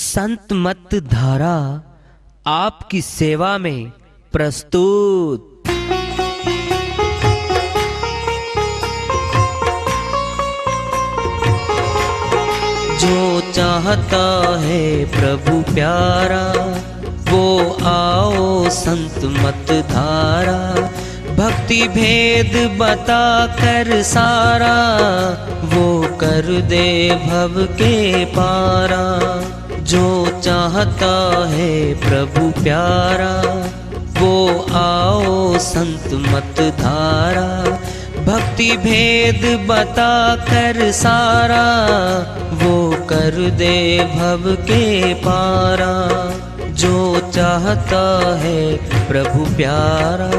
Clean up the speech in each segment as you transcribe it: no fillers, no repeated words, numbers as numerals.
संत मत धारा आपकी सेवा में प्रस्तुत। जो चाहता है प्रभु प्यारा वो आओ संत मत धारा। भक्ति भेद बता कर सारा वो कर दे भव के पारा। जो चाहता है प्रभु प्यारा वो आओ संत मत धारा। भक्ति भेद बता कर सारा वो कर दे भव के पारा। जो चाहता है प्रभु प्यारा।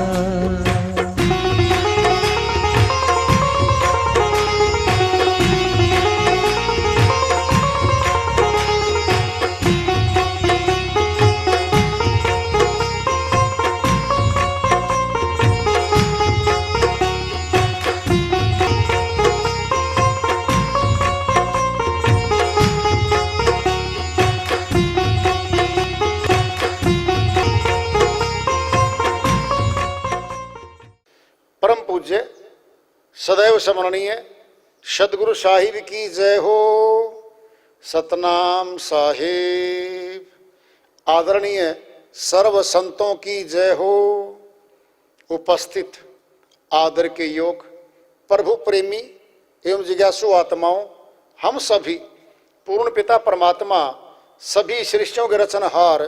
परम पूज्य सदैव स्मरणीय सदगुरु साहिब की जय हो। सतनाम साहिब। आदरणीय सर्व संतों की जय हो। उपस्थित आदर के योग प्रभु प्रेमी एवं जिज्ञासु आत्माओं, हम सभी पूर्ण पिता परमात्मा सभी सृष्टियों के रचनहार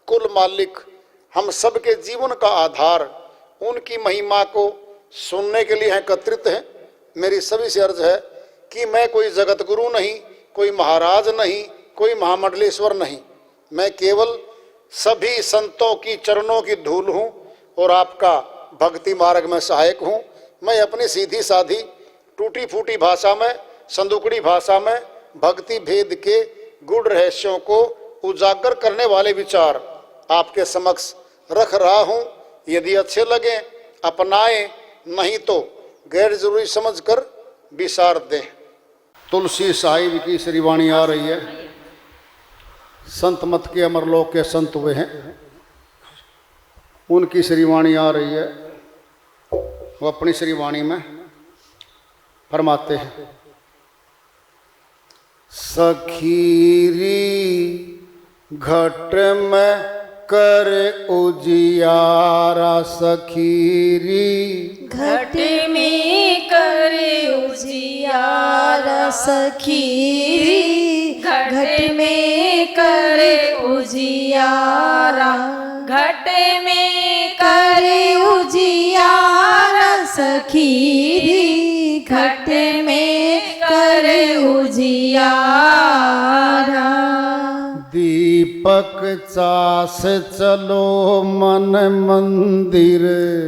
कुल मालिक हम सबके जीवन का आधार उनकी महिमा को सुनने के लिए एकत्रित हैं। मेरी सभी से अर्ज है कि मैं कोई जगत गुरु नहीं, कोई महाराज नहीं, कोई महामंडलेश्वर नहीं। मैं केवल सभी संतों की चरणों की धूल हूँ और आपका भक्ति मार्ग में सहायक हूँ। मैं अपनी सीधी साधी टूटी फूटी भाषा में, संदुकड़ी भाषा में भक्ति भेद के गूढ़ रहस्यों को उजागर करने वाले विचार आपके समक्ष रख रहा हूँ। यदि अच्छे लगे अपनाएं, नहीं तो गैर जरूरी समझकर विसार दें। तुलसी साहिब की श्री वाणी आ रही है। संत मत के अमरलोक के संत हुए हैं, उनकी श्री वाणी आ रही है। वो अपनी श्री वाणी में फरमाते हैं, सखीरी घट में कर उजियारा। सखीरी घट में कर उजियारा। सखीरी घट में कर उजियारा। घट में कर उजियारा। सखीरी घट में कर उजियारा। दीपक चास चलो मन मंदिर।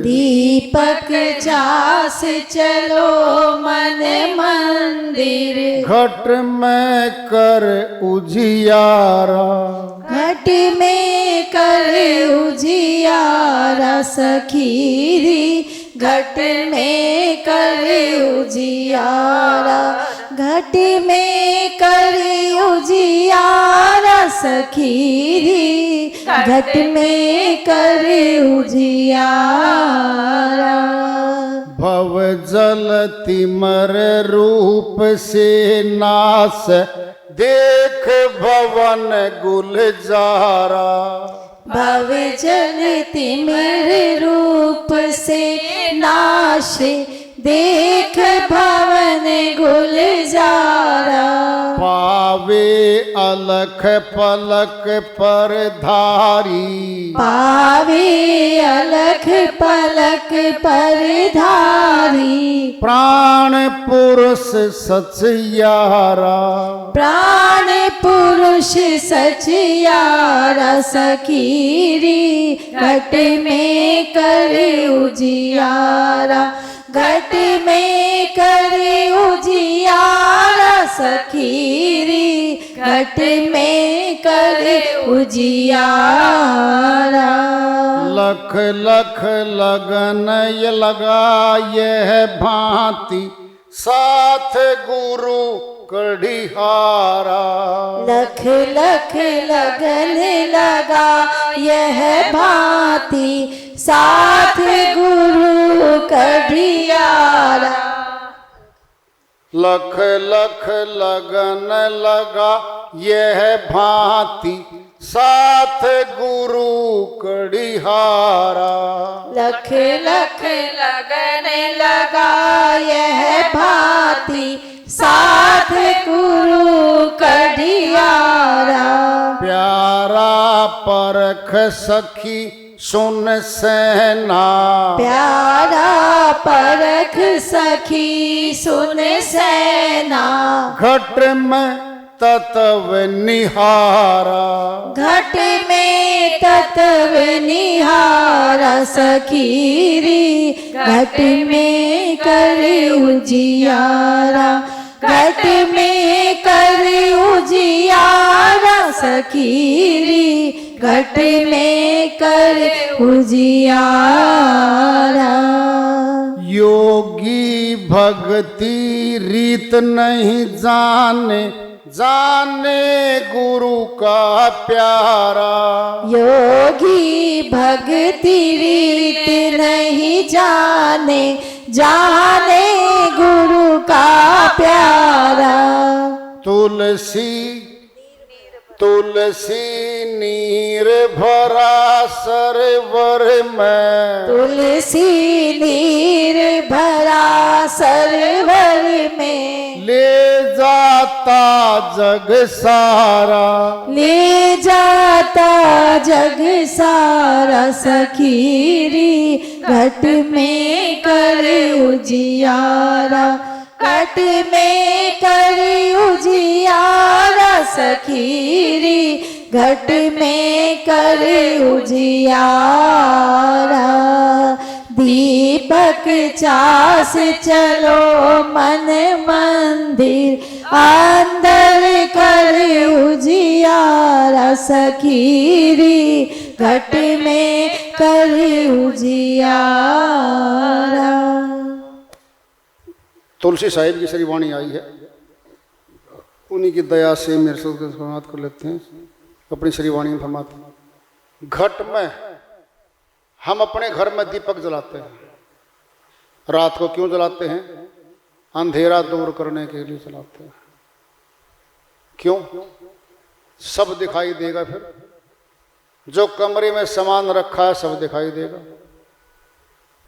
दीपक चास चलो मन मंदिर। घट में कर उजियारा। घट में कर उजियारा। सखीरी घट में कर उजियारा। घट में कर उजियारा। सखीरी घट में कर उजियारा। भव जल तिमर रूप से नास देख भवन गुलजारा। भव जल तिमिर रूप से नाश देख भवन गुलजारा। पावे अलख पलक पर धारी। पावे अलख पलक पर धारी। प्राण पुरुष सचियारा। प्राण पुरुष सचियारा। सखीरी घट में कर उजियारा। घट में कर उजियारा। सखीरी घट में कर उजियारा। लख लख लगन ये लगा यह भांति साथ गुरु कढ़िहारा। लख लख लगन लगा यह भांति साथ गुरु कढ़ियारा। लख लख लगन लगा यह भांति साथ गुरु कढ़िहारा। लख लख लगन लगा यह भांति साथ गुरु कढ़ियारा। प्यारा परख सखी सुन सेना। प्यारा परख सखी सुन सेना। घट में तत्व निहारा। घट में तत्व निहारा सखीरी। घट में कर उजियारा। घट में कर उजियारा सखीरी। घट में कर उजियारा। योगी भक्ति रीत नहीं जाने, जाने गुरु का प्यारा। योगी भक्ति रीत नहीं जाने, जाने गुरु का प्यारा। तुलसी तुलसी नीर भरा सरोवर में। तुलसी नीर भरा सरोवर में। ले जाता जग सारा। ले जाता जग सारा सखीरी। घट में कर उजियारा। घट में कर उजियारा सखीरी। घट में कर उजियारा। दीपक चास चलो मन मंदिर। अंदर कर उजियारा सखीरी। घट में कर उजियारा। तुलसी साहिब की श्री वाणी आई है, उन्हीं की दया से मेरे से समाप्त कर लेते हैं। अपनी श्री वाणी में फरमाते हैं, घट में हम अपने घर में दीपक जलाते हैं। रात को क्यों जलाते हैं? अंधेरा दूर करने के लिए जलाते हैं। क्यों? सब दिखाई देगा। फिर जो कमरे में सामान रखा है सब दिखाई देगा।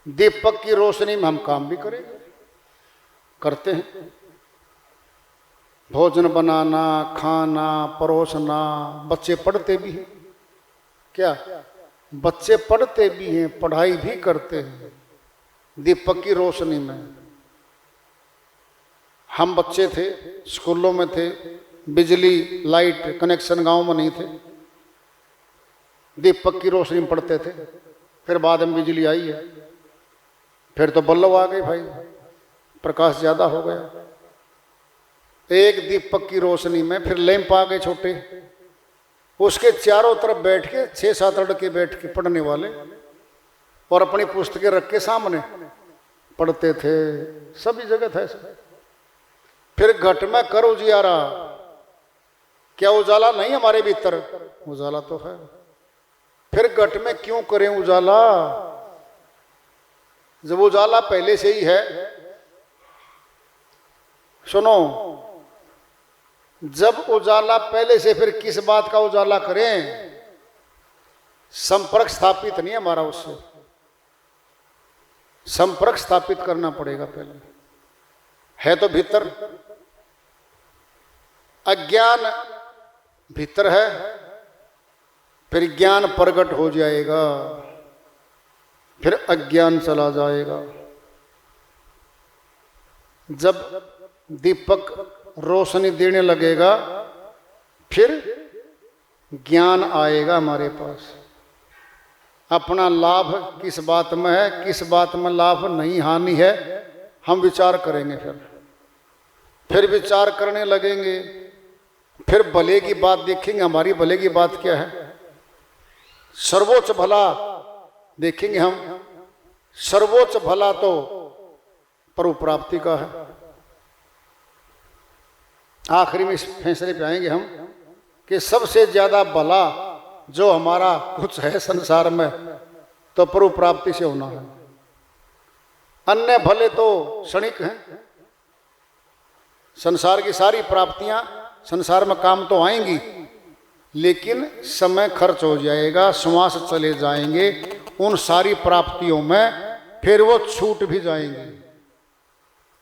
दीपक की रोशनी में हम काम भी करेंगे, करते हैं। भोजन बनाना, खाना, परोसना। बच्चे पढ़ते भी हैं। क्या? बच्चे पढ़ते भी हैं, पढ़ाई भी करते हैं दीपक की रोशनी में। हम बच्चे थे, स्कूलों में थे, बिजली लाइट कनेक्शन गांव में नहीं थे, दीपक की रोशनी में पढ़ते थे। फिर बाद में बिजली आई है, फिर तो बल्ब आ गए भाई, प्रकाश ज्यादा हो गया। एक दीपक की रोशनी में फिर लैंप आ गए छोटे, उसके चारों तरफ बैठ के 6-7 लड़के बैठ के पढ़ने वाले, और अपनी पुस्तकें रख के सामने पढ़ते थे। सभी जगह था ऐसा। फिर घट में कर उजियारा। क्या उजाला नहीं हमारे भीतर? उजाला तो है। फिर घट में क्यों करें उजाला जब उजाला पहले से ही है? सुनो, जब उजाला पहले से, फिर किस बात का उजाला करें? संपर्क स्थापित नहीं हमारा उससे, संपर्क स्थापित करना पड़ेगा पहले। है तो भीतर, अज्ञान भीतर है, फिर ज्ञान प्रकट हो जाएगा, फिर अज्ञान चला जाएगा। जब दीपक रोशनी देने लगेगा फिर ज्ञान आएगा हमारे पास। अपना लाभ किस बात में है, किस बात में लाभ नहीं हानि है, हम विचार करेंगे। फिर विचार करने लगेंगे, फिर भले की बात देखेंगे, हमारी भले की बात क्या है। सर्वोच्च भला देखेंगे हम। सर्वोच्च भला तो प्रभु प्राप्ति का है। आखिरी में इस फैसले पे आएंगे हम कि सबसे ज्यादा भला जो हमारा कुछ है संसार में तो प्रभु प्राप्ति से होना है। अन्य भले तो क्षणिक हैं। संसार की सारी प्राप्तियां संसार में काम तो आएंगी, लेकिन समय खर्च हो जाएगा, श्वास चले जाएंगे उन सारी प्राप्तियों में, फिर वो छूट भी जाएंगे।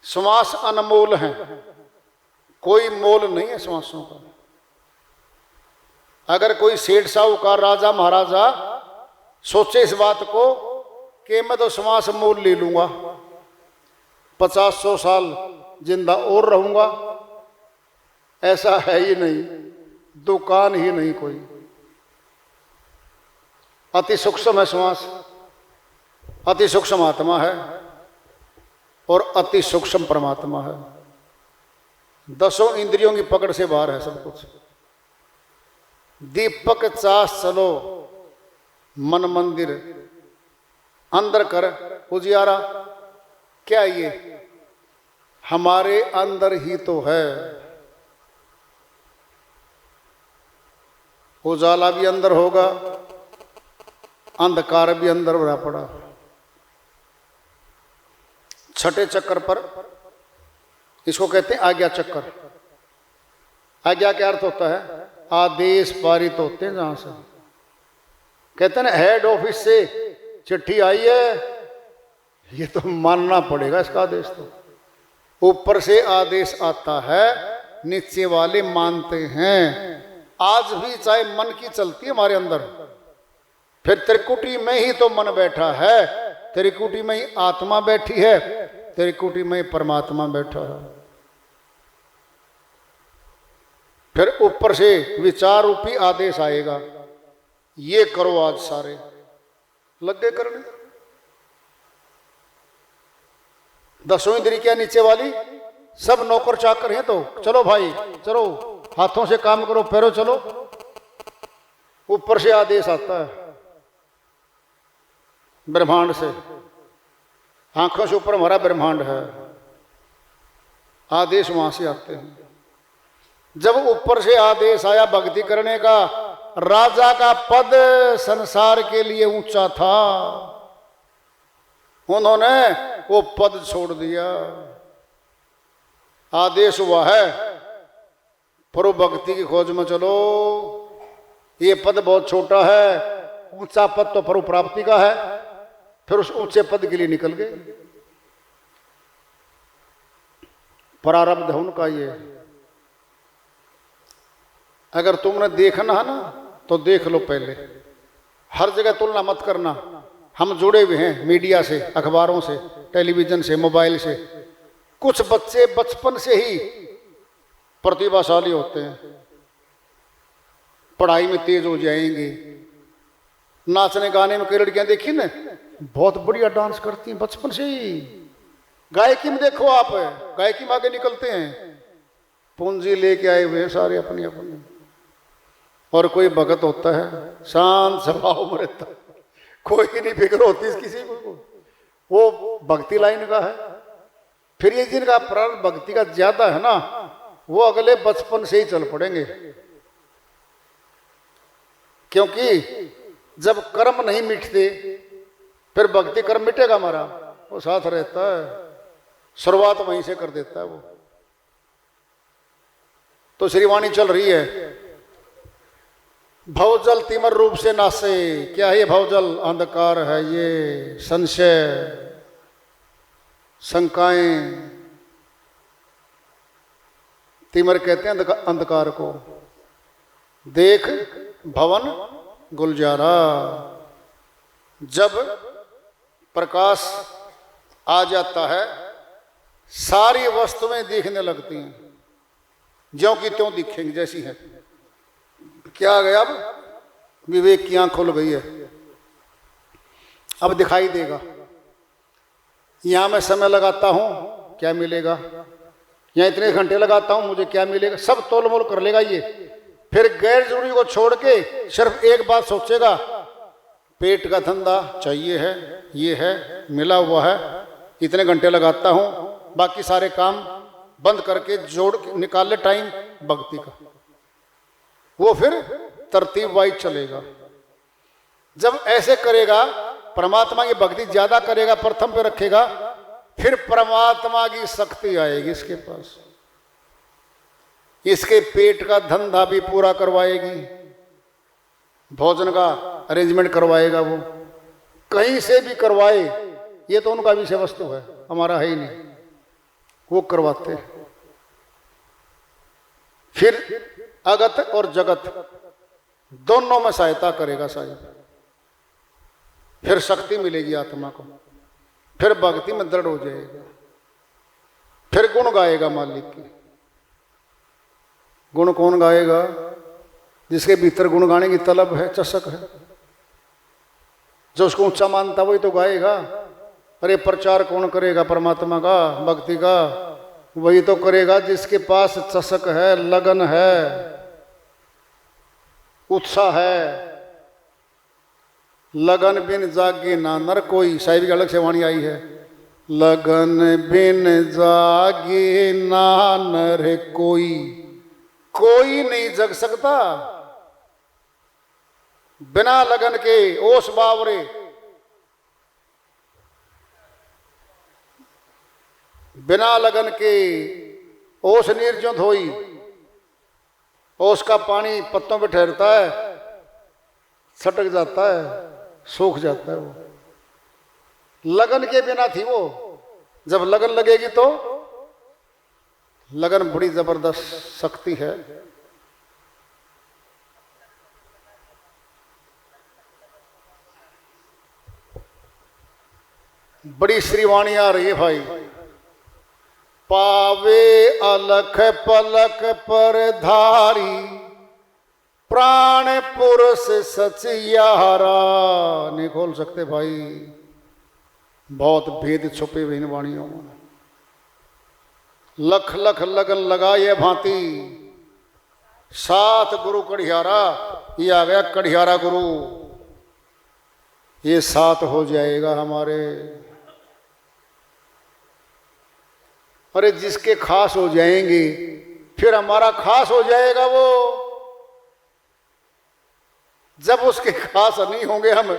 श्वास अनमोल है, कोई मोल नहीं है श्वासों का। अगर कोई सेठ साहूकार राजा महाराजा सोचे इस बात को कि मैं तो श्वास मोल ले लूंगा, 50-100 साल जिंदा और रहूंगा, ऐसा है ही नहीं, दुकान ही नहीं कोई। अति सूक्ष्म है श्वास, अति सूक्ष्म आत्मा है और अति सूक्ष्म परमात्मा है। 10 इंद्रियों की पकड़ से बाहर है सब कुछ। दीपक चास चलो मन मंदिर, अंदर कर उजियारा। क्या ये हमारे अंदर ही तो है। उजाला भी अंदर होगा, अंधकार भी अंदर भरा पड़ा। छठे चक्कर पर, इसको कहते हैं आज्ञा चक्कर। आज्ञा क्या अर्थ होता है? आदेश पारित होते हैं जहां से। कहते हैं ना हेड ऑफिस से चिट्ठी आई है, ये तो मानना पड़ेगा इसका आदेश। तो ऊपर से आदेश आता है, नीचे वाले मानते हैं। आज भी चाहे मन की चलती है हमारे अंदर, फिर त्रिकुटी में ही तो मन बैठा है, त्रिकुटी में ही आत्मा बैठी है, त्रिकुटी में ही परमात्मा बैठा है। फिर ऊपर से विचार रूपी आदेश आएगा, ये करो आज सारे लग गए करने। 10 इंद्रिय क्या नीचे वाली सब नौकर चाकर हैं, तो चलो भाई चलो, हाथों से काम करो, पैरों चलो। ऊपर से आदेश आता है ब्रह्मांड से, आंखों से ऊपर हमारा ब्रह्मांड है, आदेश वहां से आते हैं। जब ऊपर से आदेश आया भक्ति करने का, राजा का पद संसार के लिए ऊंचा था, उन्होंने वो पद छोड़ दिया। आदेश हुआ है प्रभु भक्ति की खोज में चलो, ये पद बहुत छोटा है, ऊंचा पद तो प्रभु प्राप्ति का है। फिर उस ऊंचे पद के लिए निकल गए। प्रारब्ध है उनका ये। अगर तुमने देखना है ना तो देख लो पहले, हर जगह तुलना मत करना। हम जुड़े हुए हैं मीडिया से, अखबारों से, टेलीविजन से, मोबाइल से। कुछ बच्चे बचपन से ही प्रतिभाशाली होते हैं, पढ़ाई में तेज हो जाएंगे। नाचने गाने में कई लड़कियां देखी ना, बहुत बढ़िया डांस करती हैं बचपन से ही। गायकी में देखो आप, गायकी में आगे निकलते हैं, पूंजी लेके आए हुए हैं सारे अपनी अपनी। और कोई भगत होता है शांत स्वभाव में रहता है, कोई नहीं फिक्र होती किसी को, वो भक्ति लाइन का है। फिर ये जिनका प्रारंभ भक्ति का ज्यादा है ना, वो अगले बचपन से ही चल पड़ेंगे। क्योंकि जब कर्म नहीं मिटते फिर भक्ति कर्म मिटेगा हमारा, वो साथ रहता है, शुरुआत वहीं से कर देता है वो। तो श्रीवाणी चल रही है, भवजल तिमर रूप से नासे। क्या है ये भवजल? अंधकार है ये, संशय, शंकाएं। तिमर कहते हैं अंधकार को। देख भवन गुलजारा, जब प्रकाश आ जाता है सारी वस्तुएं दिखने लगती हैं, ज्यों की त्यों दिखेंगी जैसी है। क्या आ गया? अब विवेक की आंख खुल गई है, अब दिखाई देगा। यहां मैं समय लगाता हूं, क्या मिलेगा? यहां इतने घंटे लगाता हूं, मुझे क्या मिलेगा? सब तोल मोल कर लेगा ये। फिर गैर जरूरी को छोड़ के सिर्फ एक बात सोचेगा, पेट का धंधा चाहिए है, ये है, मिला हुआ है, इतने घंटे लगाता हूं, बाकी सारे काम बंद करके जोड़ के निकाल ले टाइम भक्ति का, वो फिर तरतीब वाइज चलेगा। जब ऐसे करेगा, परमात्मा की भक्ति ज्यादा करेगा, प्रथम पे रखेगा, फिर परमात्मा की शक्ति आएगी इसके पास, इसके पेट का धंधा भी पूरा करवाएगी, भोजन का अरेंजमेंट करवाएगा, वो कहीं से भी करवाए, ये तो उनका विषय वस्तु है, हमारा है ही नहीं, वो करवाते हैं। फिर अगत और जगत दोनों में सहायता करेगा साहिब, फिर शक्ति मिलेगी आत्मा को, फिर भक्ति में दृढ़ हो जाएगा, फिर गुण गाएगा मालिक की। गुण कौन गाएगा? जिसके भीतर गुण गाने की तलब है, चसक है, जो उसको ऊंचा मानता वही तो गाएगा। अरे प्रचार कौन करेगा परमात्मा का, भक्ति का? वही तो करेगा जिसके पास चसक है, लगन है, उत्साह है। लगन बिन जागे ना नर कोई, साहिब की अलग से वाणी आई है, लगन बिन जागे ना नर कोई, कोई नहीं जग सकता बिना लगन के। ओस बावरे, बिना लगन के ओस निर्जंत होई, ओस का पानी पत्तों पे ठहरता है, छटक जाता है, सूख जाता है। वो लगन के बिना थी वो, जब लगन लगेगी तो, लगन बड़ी जबरदस्त शक्ति है। बड़ी श्रीवाणी आ रही है भाई। पावे अलख पलक पर धारी, प्राण पुरुष सचियारा। नहीं खोल सकते भाई, बहुत भेद छुपे हुए इन वाणियों में। लख लख लगन लगाए भांति, सात गुरु कढ़ियारा, ये आ गया कढ़ियारा गुरु, ये साथ हो जाएगा हमारे। अरे जिसके खास हो जाएंगे फिर हमारा खास हो जाएगा वो। जब उसके खास नहीं होंगे हम,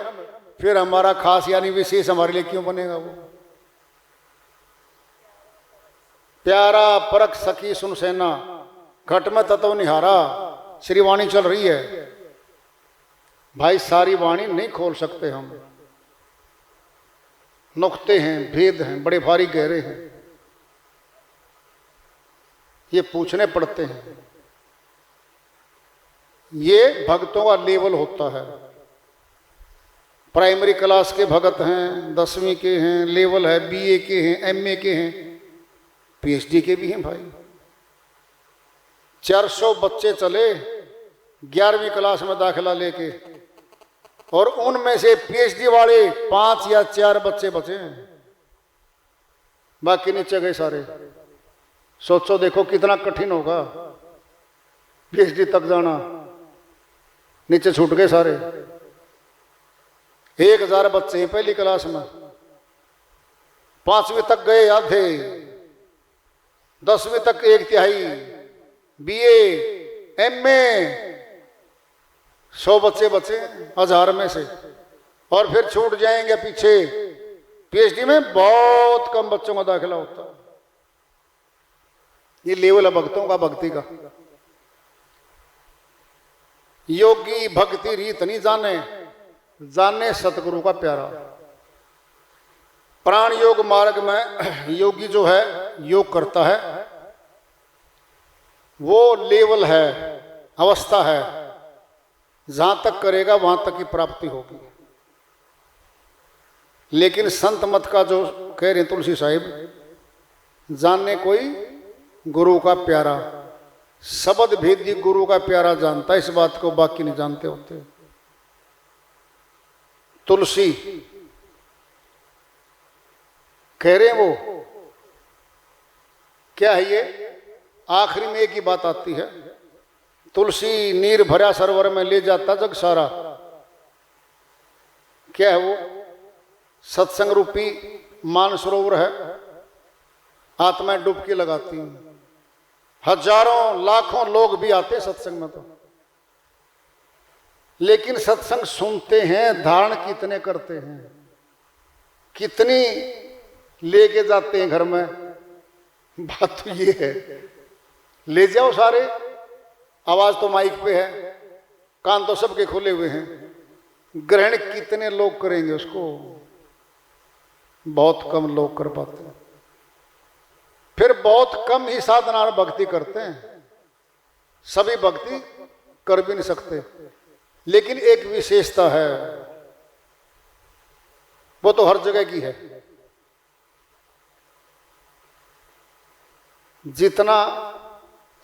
फिर हमारा खास यानी विशेष हमारे लिए क्यों बनेगा वो। प्यारा परख सखी सुन सेना, घट में तत्व निहारा। श्री वाणी चल रही है भाई, सारी वाणी नहीं खोल सकते हम, नुक्ते हैं, भेद हैं, बड़े भारी गहरे हैं, ये पूछने पड़ते हैं। ये भक्तों का लेवल होता है। प्राइमरी क्लास के भगत हैं, 10वीं के हैं, लेवल है, बीए के हैं, एमए के हैं, पीएचडी के भी हैं भाई। 400 बच्चे चले 11वीं क्लास में दाखिला लेके, और उनमें से पीएचडी वाले 5 या 4 बच्चे बचे हैं, बाकी नीचे गए सारे। सोचो देखो कितना कठिन होगा पीएचडी तक जाना, नीचे छूट गए सारे। 1000 बच्चे हैं पहली क्लास में, 5वीं तक गए आधे, 10वीं तक 1/3, बीए एमए 100 बच्चे बचे 1000 में से, और फिर छूट जाएंगे पीछे। पीएचडी में बहुत कम बच्चों का दाखिला होता है। ये लेवल है भक्तों का, भक्ति का। योगी भक्ति रीत नहीं जाने, जाने सतगुरु का प्यारा। प्राण योग मार्ग में योगी जो है योग करता है, वो लेवल है, अवस्था है, जहां तक करेगा वहां तक की प्राप्ति होगी। लेकिन संत मत का जो कह रहे हैं तुलसी साहिब, जानने कोई गुरु का प्यारा, शब्द भेदी गुरु का प्यारा जानता है, इस बात को बाकी नहीं जानते होते। तुलसी कह रहे हैं वो क्या है, ये आखिरी में एक ही बात आती है, तुलसी नीर भरा सरोवर में ले जाता जग सारा। क्या है वो? सत्संग रूपी मानसरोवर है, आत्मा डुबकी लगाती हूं। हजारों लाखों लोग भी आते हैं सत्संग में तो, लेकिन सत्संग सुनते हैं, धारण कितने करते हैं, कितनी लेके जाते हैं घर में। बात तो ये है, ले जाओ सारे, आवाज तो माइक पे है, कान तो सबके खुले हुए हैं, ग्रहण कितने लोग करेंगे उसको? बहुत कम लोग कर पाते हैं। फिर बहुत कम ही साधना और भक्ति करते हैं, सभी भक्ति कर भी नहीं सकते। लेकिन एक विशेषता है, वो तो हर जगह की है। जितना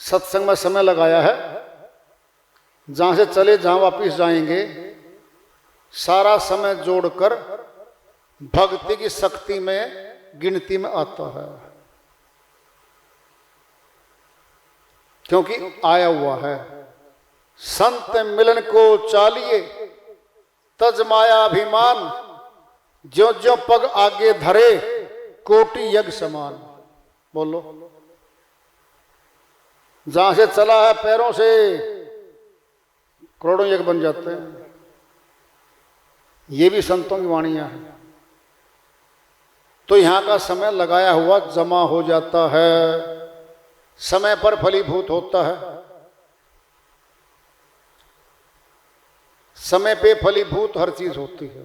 सत्संग में समय लगाया है, जहां से चले जहां वापिस जाएंगे, सारा समय जोड़कर भक्ति की शक्ति में गिनती में आता है, क्योंकि आया हुआ है। संत मिलन को चालिए तज माया अभिमान, ज्यो ज्यो पग आगे धरे कोटि यज्ञ समान। बोलो, जहां से चला है पैरों से करोड़ों यज्ञ बन जाते हैं। ये भी संतों की वाणियां हैं। तो यहां का समय लगाया हुआ जमा हो जाता है, समय पर फलीभूत होता है। समय पे फलीभूत हर चीज होती है।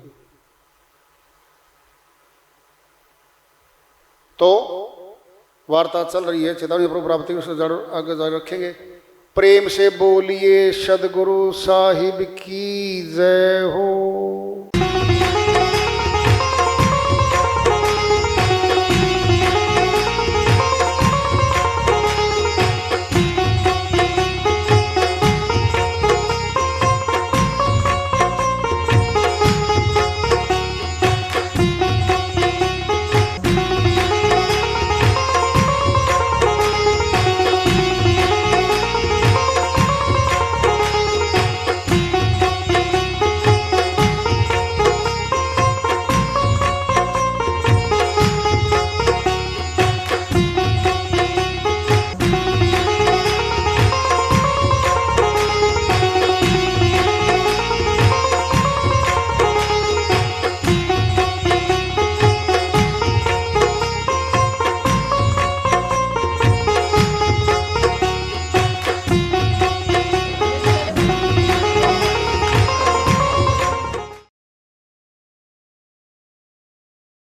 तो वार्ता चल रही है, चेतावनी प्रभु प्राप्ति को आगे जारी रखेंगे। प्रेम से बोलिए सदगुरु साहिब की जय हो।